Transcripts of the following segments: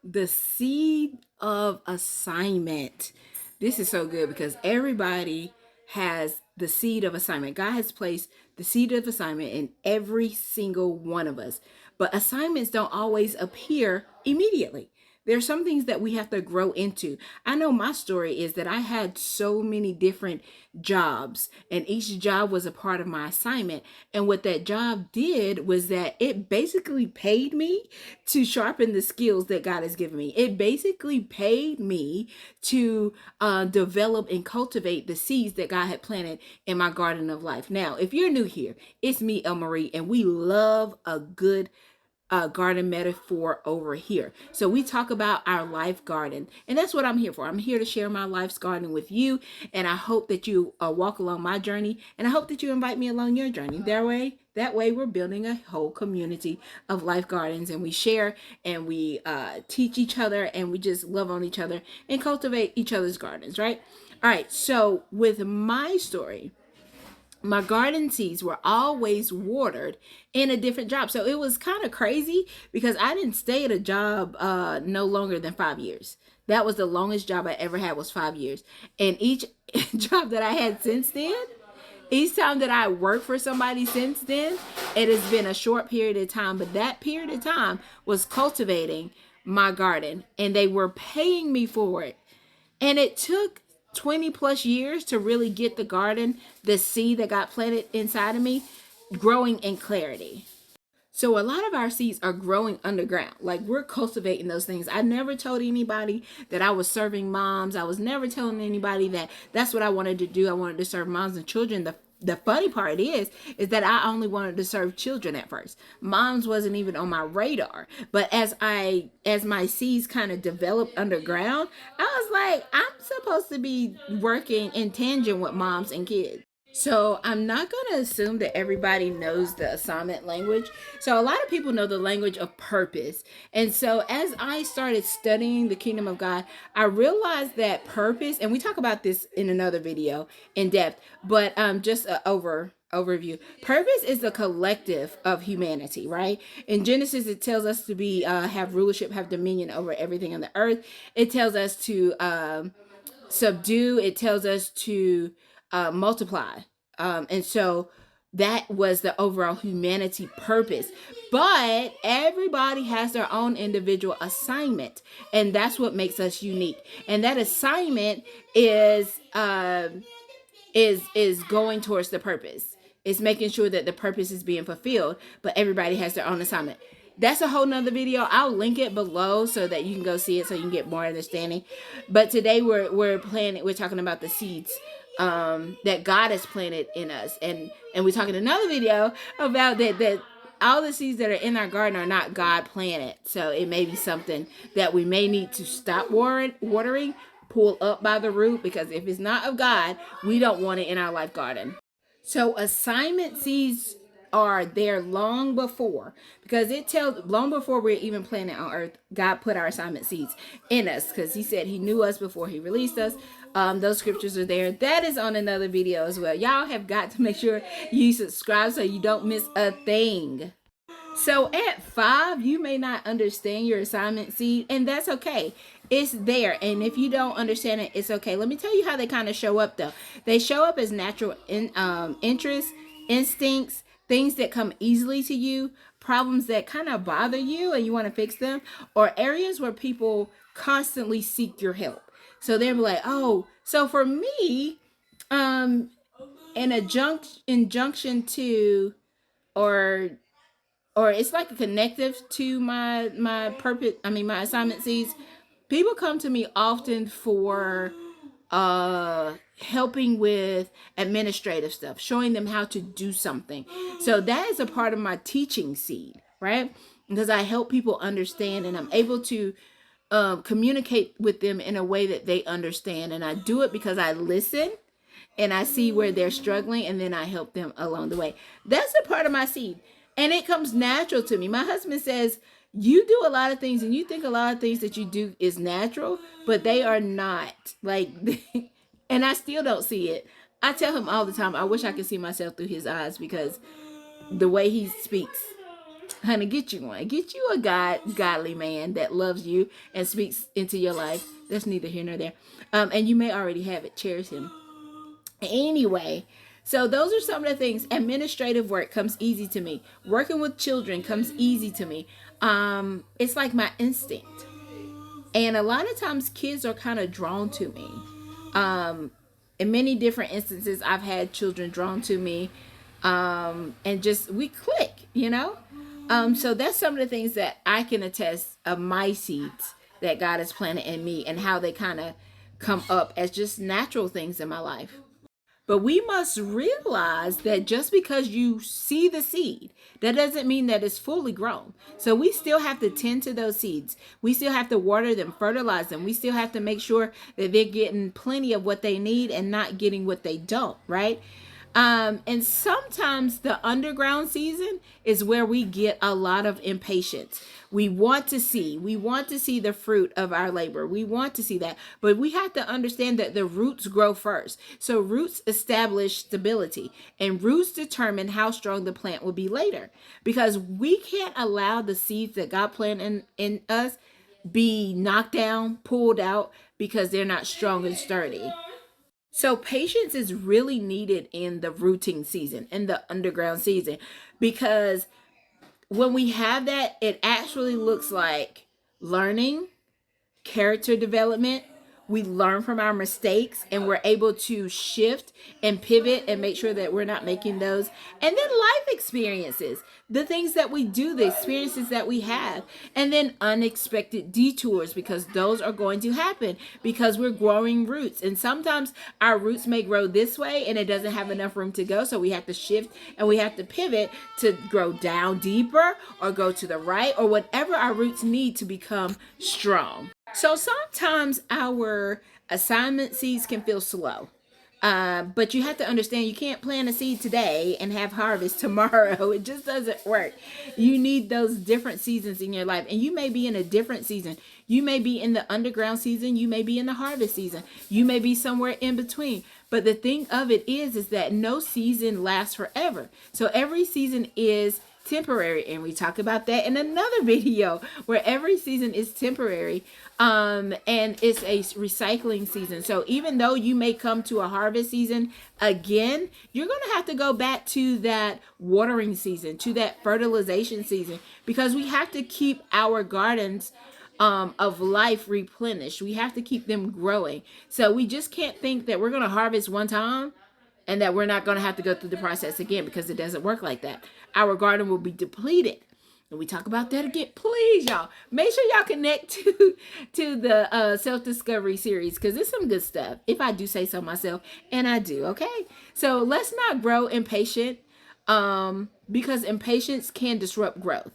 The seed of assignment. This is so good because everybody has the seed of assignment. God has placed the seed of assignment in every single one of us. But assignments don't always appear immediately. There's some things that we have to grow into. I know my story is that I had so many different jobs, and each job was a part of my assignment. And what that job did was that it basically paid me to sharpen the skills that God has given me. It basically paid me to develop and cultivate the seeds that God had planted in my garden of life. Now, if you're new here, it's me, El Marie, and we love a good garden metaphor over here. So we talk about our life garden, and that's what I'm here for. I'm here to share my life's garden with you, and I hope that you walk along my journey, and I hope that you invite me along your journey. That way, we're building a whole community of life gardens, and we share and we teach each other, and we just love on each other and cultivate each other's gardens, right? All right. So with my story, my garden seeds were always watered in a different job. So it was kind of crazy because I didn't stay at a job no longer than 5 years. That was the longest job I ever had, was 5 years. And each job that I had since then, each time that I worked for somebody since then, it has been a short period of time. But that period of time was cultivating my garden, and they were paying me for it. And it took 20 plus years to really get the garden, the seed that got planted inside of me, growing in clarity. So a lot of our seeds are growing underground. Like, we're cultivating those things. I never told anybody that I was serving moms. I was never telling anybody that that's what I wanted to do. I wanted to serve moms and children. The funny part is that I only wanted to serve children at first. Moms wasn't even on my radar. But as my seeds kind of developed underground, I was like, I'm supposed to be working in tangent with moms and kids. So I'm not going to assume that everybody knows the assignment language. So a lot of people know the language of purpose. And so as I started studying the kingdom of God, I realized that purpose, and we talk about this in another video in depth, but just an overview. Purpose is the collective of humanity, right? In Genesis, it tells us to be have rulership, have dominion over everything on the earth. It tells us to subdue. It tells us to multiply. And so that was the overall humanity purpose. But everybody has their own individual assignment, and that's what makes us unique. And that assignment is going towards the purpose. It's making sure that the purpose is being fulfilled, but everybody has their own assignment. That's a whole nother video. I'll link it below so that you can go see it, so you can get more understanding. But today we're talking about the seeds that God has planted in us, and we're talking another video about that all the seeds that are in our garden are not God planted. So it may be something that we may need to stop watering, pull up by the root, because if it's not of God, we don't want it in our life garden. So assignment seeds are there long before, because it tells long before we're even planted on earth, God put our assignment seeds in us, because he said he knew us before he released us. Those scriptures are there. That is on another video as well. Y'all have got to make sure you subscribe so you don't miss a thing. So at 5, you may not understand your assignment seed, and that's okay. It's there. And if you don't understand it, it's okay. Let me tell you how they kind of show up, though. They show up as natural interests, instincts, things that come easily to you, problems that kind of bother you and you want to fix them, or areas where people constantly seek your help. So they're like, oh, so for me, an injunction to, or it's like a connective to my purpose, my assignment seeds. People come to me often for helping with administrative stuff, showing them how to do something. So that is a part of my teaching seed, right? Because I help people understand, and I'm able to communicate with them in a way that they understand. And I do it because I listen and I see where they're struggling, and then I help them along the way. That's a part of my seed, and it comes natural to me. My husband says, you do a lot of things, and you think a lot of things that you do is natural, but they are not. Like, and I still don't see it. I tell him all the time, I wish I could see myself through his eyes, because the way he speaks, Honey, get you one. Get you a godly man that loves you and speaks into your life. That's neither here nor there. And you may already have it. Cherish him. Anyway, so those are some of the things. Administrative work comes easy to me. Working with children comes easy to me. It's like my instinct. And a lot of times kids are kind of drawn to me. In many different instances, I've had children drawn to me. And just we click. So that's some of the things that I can attest of my seeds that God has planted in me and how they kind of come up as just natural things in my life. But we must realize that just because you see the seed, that doesn't mean that it's fully grown. So we still have to tend to those seeds. We still have to water them, fertilize them. We still have to make sure that they're getting plenty of what they need and not getting what they don't, right? And sometimes the underground season is where we get a lot of impatience. We want to see the fruit of our labor. We want to see that, but we have to understand that the roots grow first. So roots establish stability, and roots determine how strong the plant will be later, because we can't allow the seeds that God planted in us be knocked down, pulled out, because they're not strong and sturdy. So patience is really needed in the rooting season, in the underground season, because when we have that, it actually looks like learning, character development. We learn from our mistakes and we're able to shift and pivot and make sure that we're not making those. And then life experiences, the things that we do, the experiences that we have, and then unexpected detours, because those are going to happen because we're growing roots. And sometimes our roots may grow this way and it doesn't have enough room to go. So we have to shift and we have to pivot to grow down deeper or go to the right or whatever our roots need to become strong. So sometimes our assignment seeds can feel slow. But you have to understand you can't plant a seed today and have harvest tomorrow. It just doesn't work. You need those different seasons in your life. And you may be in a different season. You may be in the underground season. You may be in the harvest season. You may be somewhere in between. But the thing of it is that no season lasts forever. So every season is temporary, and we talk about that in another video, where every season is temporary, and it's a recycling season. So even though you may come to a harvest season again, you're going to have to go back to that watering season, to that fertilization season, because we have to keep our gardens of life replenished. We have to keep them growing. So we just can't think that we're going to harvest one time and that we're not going to have to go through the process again, because it doesn't work like that. Our garden will be depleted. And we talk about that again. Please, y'all, make sure y'all connect to the self-discovery series, because it's some good stuff, if I do say so myself, and I do, okay? So let's not grow impatient, because impatience can disrupt growth.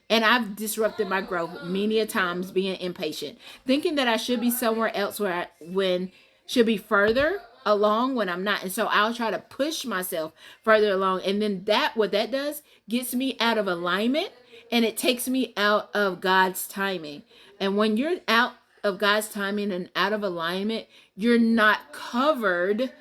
And I've disrupted my growth many a times being impatient, thinking that I should be somewhere else when should be further along when I'm not. And so I'll try to push myself further along. And then what that does gets me out of alignment, and it takes me out of God's timing. And when you're out of God's timing and out of alignment, you're not covered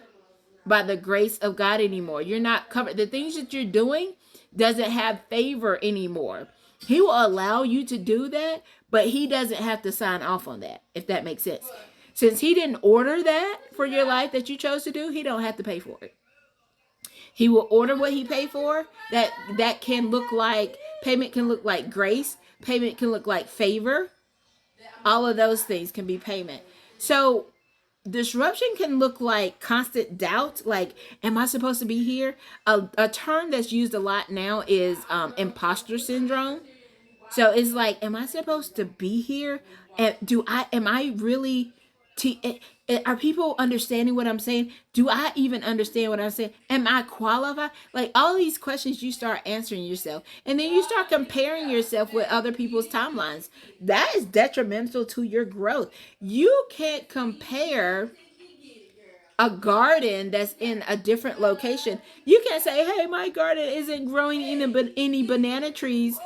by the grace of God anymore. You're not covered. The things that you're doing doesn't have favor anymore. He will allow you to do that, but he doesn't have to sign off on that, if that makes sense. Since he didn't order that for your life that you chose to do, he don't have to pay for it. He will order what he paid for. That can look like, payment can look like grace. Payment can look like favor. All of those things can be payment. So disruption can look like constant doubt. Like, am I supposed to be here? A term that's used a lot now is imposter syndrome. So it's like, am I supposed to be here? And am I really, are people understanding what I'm saying? Do I even understand what I'm saying? Am I qualified? Like, all these questions you start answering yourself. And then you start comparing yourself with other people's timelines. That is detrimental to your growth. You can't compare a garden that's in a different location. You can't say, hey, my garden isn't growing any banana trees.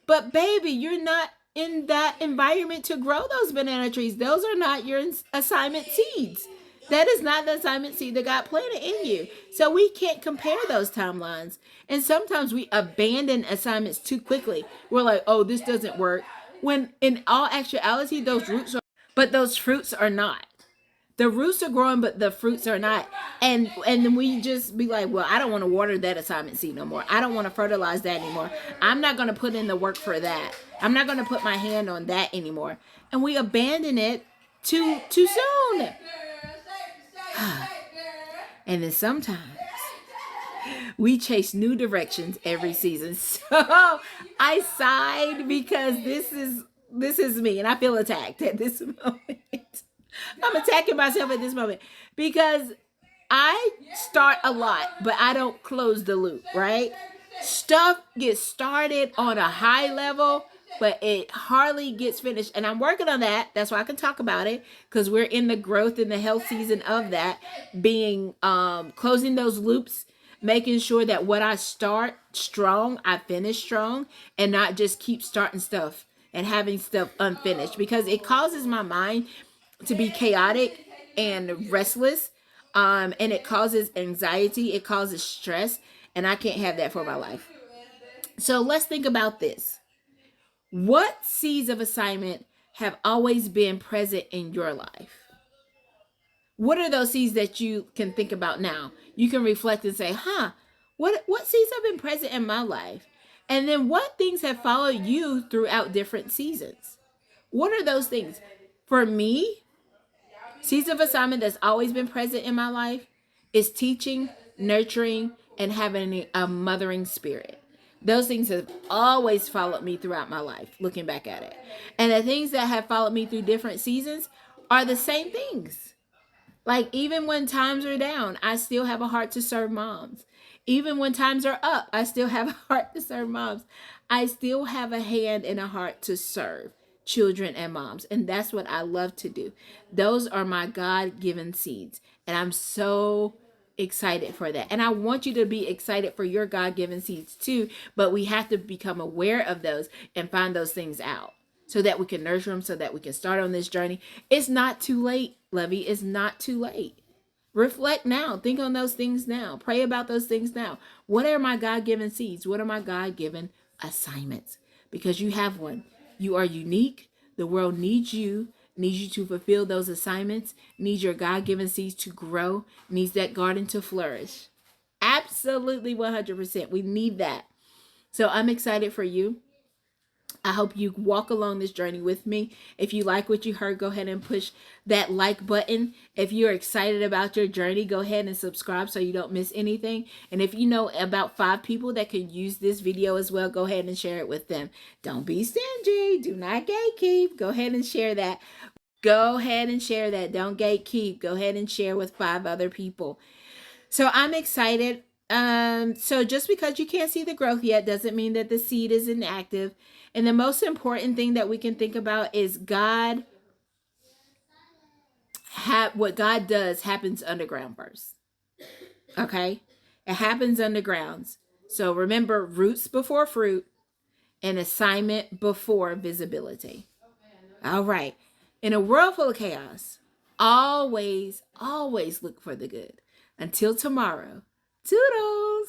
But baby, you're not in that environment to grow those banana trees. Those are not your assignment seeds. That is not the assignment seed that God planted in you. So we can't compare those timelines. And sometimes we abandon assignments too quickly. We're like, oh, this doesn't work. When in all actuality, those roots are, but those fruits are not. The roots are growing, but the fruits are not. And then we just be like, well, I don't want to water that assignment seed no more. I don't want to fertilize that anymore. I'm not going to put in the work for that. I'm not going to put my hand on that anymore. And we abandon it too soon. And then sometimes we chase new directions every season. So I sighed because this is me, and I feel attacked at this moment. I'm attacking myself at this moment because I start a lot, but I don't close the loop, right? Stuff gets started on a high level, but it hardly gets finished. And I'm working on that. That's why I can talk about it, because we're in the growth and the health season of that, being closing those loops, making sure that what I start strong, I finish strong, and not just keep starting stuff and having stuff unfinished, because it causes my mind to be chaotic and restless, and it causes anxiety, it causes stress, and I can't have that for my life. So let's think about this. What seeds of assignment have always been present in your life? What are those seeds that you can think about now? You can reflect and say, what seeds have been present in my life? And then what things have followed you throughout different seasons? What are those things? For me, seeds of assignment that's always been present in my life is teaching, nurturing, and having a mothering spirit. Those things have always followed me throughout my life, looking back at it. And the things that have followed me through different seasons are the same things. Like, even when times are down, I still have a heart to serve moms. Even when times are up, I still have a heart to serve moms. I still have a hand and a heart to serve children and moms. And that's what I love to do. Those are my God-given seeds. And I'm so excited for that. And I want you to be excited for your God-given seeds too. But we have to become aware of those and find those things out, so that we can nurture them, so that we can start on this journey. It's not too late, Lovey. It's not too late. Reflect now. Think on those things now. Pray about those things now. What are my God-given seeds? What are my God-given assignments? Because you have one. You are unique. The world needs you to fulfill those assignments, needs your God-given seeds to grow, needs that garden to flourish. Absolutely 100%. We need that. So I'm excited for you. I hope you walk along this journey with me. If you like what you heard, go ahead and push that like button. If you're excited about your journey, go ahead and subscribe so you don't miss anything. And if you know about 5 people that can use this video as well, go ahead and share it with them. Don't be stingy. Do not gatekeep. Go ahead and share that. Go ahead and share that. Don't gatekeep. Go ahead and share with 5 other people. So I'm excited. So just because you can't see the growth yet doesn't mean that the seed is inactive. And the most important thing that we can think about is what God does happens underground first. Okay? It happens underground. So remember, roots before fruit and assignment before visibility. All right. In a world full of chaos, always look for the good. Until tomorrow, toodles.